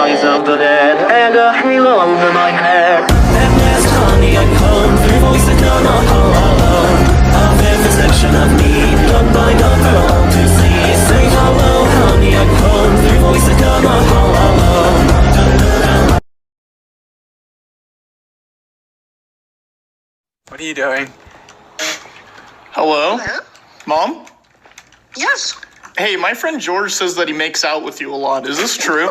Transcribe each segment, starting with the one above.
rise of the dead, and a halo over my head. At last, honey, I come through voices down all alone. A vivisection of me, done by God for all to see. Say hello, honey, I come through voices down all alone. What are you doing? Hello? Hello? Mom? Yes. Hey, my friend George says that he makes out with you a lot. Is this true?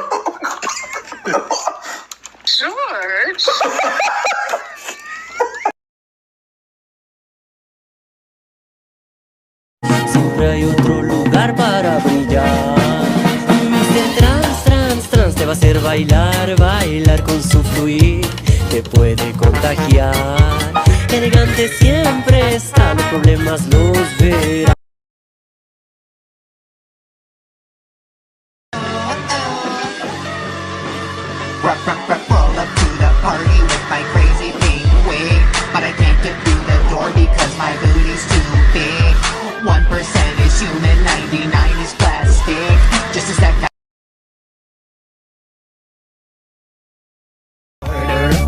George. Siempre hay otro lugar para brillar. Mr. Trans, trans, trans te va a hacer bailar, bailar con su fluir. Te puede contagiar. Elegante siempre está, los problemas los verá. Roll up to the party with my crazy pink wig, but I can't get through the door because my booty's too big. 1% is human, 99 is plastic. Just a sec.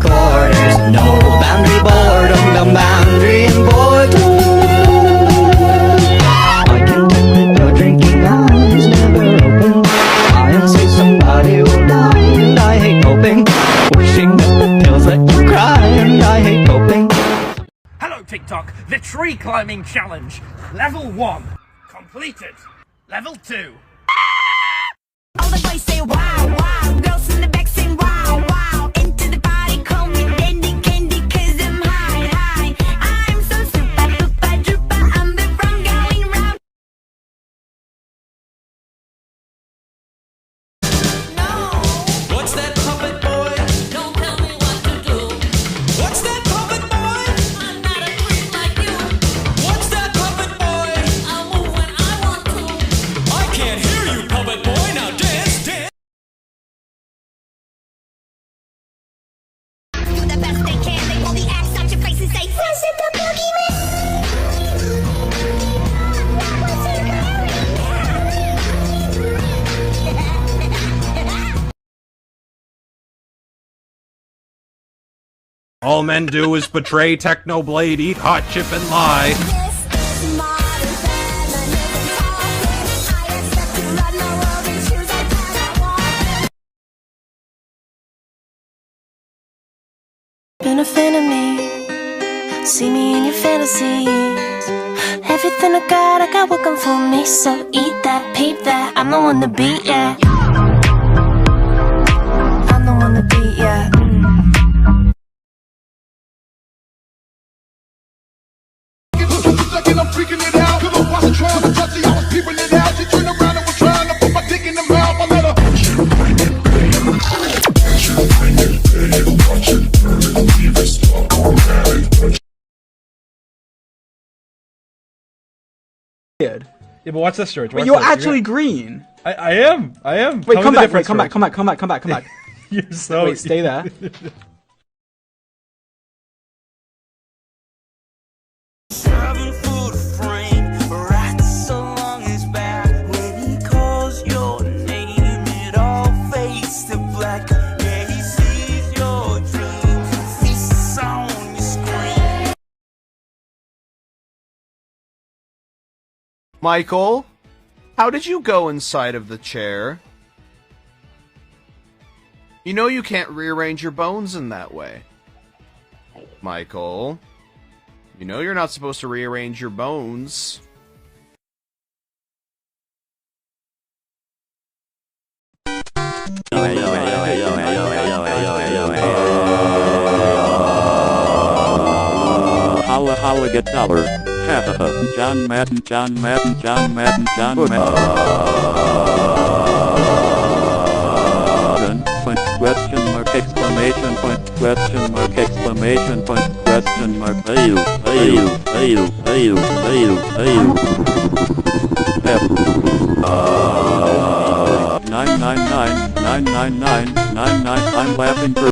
Quarters, no boundary boredom, the boundary in boredom. I can tell that your drinking eyes never open. I am say somebody will die, and I hate hoping. Wishing that the pills let you cry, and I hate hoping. Hello TikTok, the tree climbing challenge. Level 1, completed. Level 2. All the boys say wow, wow. Girls in the back say wow, wow. Into the party, call me dandy candy, cause I'm high, high. I'm so super, duper, duper. I'm the front going round. No. What's that puppet boy? Don't tell me what to do. What's that puppet boy? I'm not a freak like you. What's that puppet boy? I'll move when I want to. I can't hear you, puppet boy. Now dance, dance. Do the best they can. They pull the axe out your face and say, "Was it the boogeyman?" All men do is betray Technoblade, eat hot chip and lie. This is modern feminism talking. I accept to run my world and choose a path I want. Been a fan of me. See me in your fantasies. Everything I got working for me. So eat that, peep that. I'm the one to beat, yeah. I'm the one to beat, yeah. I'm freaking it out. Cause I wasn't trying to touch it, I was peeping it out. She turned around and was trying to put my dick in the mouth. I let her. Yeah, but watch this, George. Wait, you're actually green. I am. Wait, come back. Wait, come back. You're so. Wait, stay there. Michael, how did you go inside of the chair? You know you can't rearrange your bones in that way. Michael, you know you're not supposed to rearrange your bones. Holla holla get dollar. John Madden. Question mark exclamation point question mark exclamation point question mark ayu F 999 I'm laughing for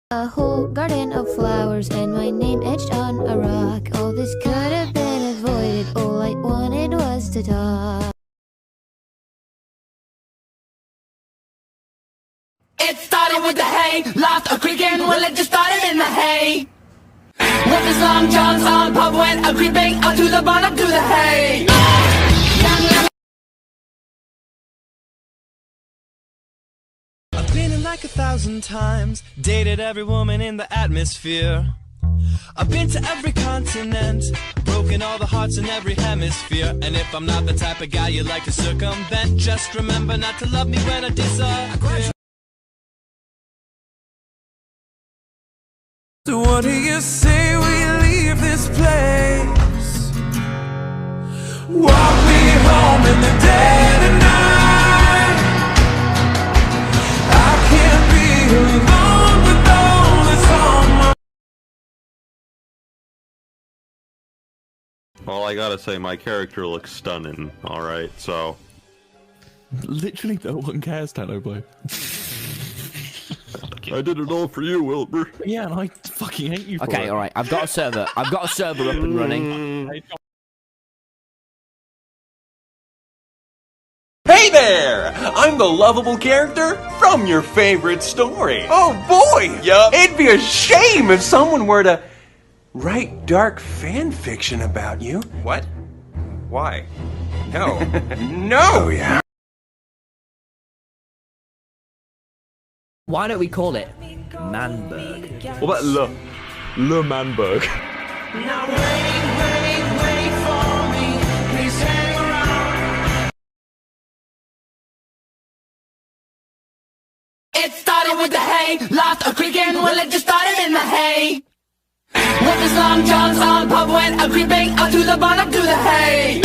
A whole garden of flowers and my name etched on a rock. All this could have been avoided. All I wanted was to talk. It started with the hay, lost a creaking, well it just started in the hay. With his long johns on, pub went a creeping up to the barn, up to the hay. I've been in like 1,000 times, dated every woman in the atmosphere. I've been to every continent, broken all the hearts in every hemisphere. And if I'm not the type of guy you like to circumvent, just remember not to love me when I disappear. So what do you say we leave this place? Walk me home in the dead of night. I can't be alone with all this on my... Well, I gotta say, my character looks stunning, alright, so... Literally no one cares, Technoblade. I did it all for you, Wilbur. Yeah, and I fucking hate you for it. Okay, alright, I've got a server. I've got a server up and running. Hey there! I'm the lovable character from your favorite story. Oh boy! Yup. It'd be a shame if someone were to write dark fan fiction about you. What? Why? No. No! Yeah. Why don't we call it Manberg? What about Le Manberg? Now wait for me, please hang around. It started with the hay, lost a creaking, well it just started in the hay. With his long johns on, pub went a creeping up to the barn, up to the hay.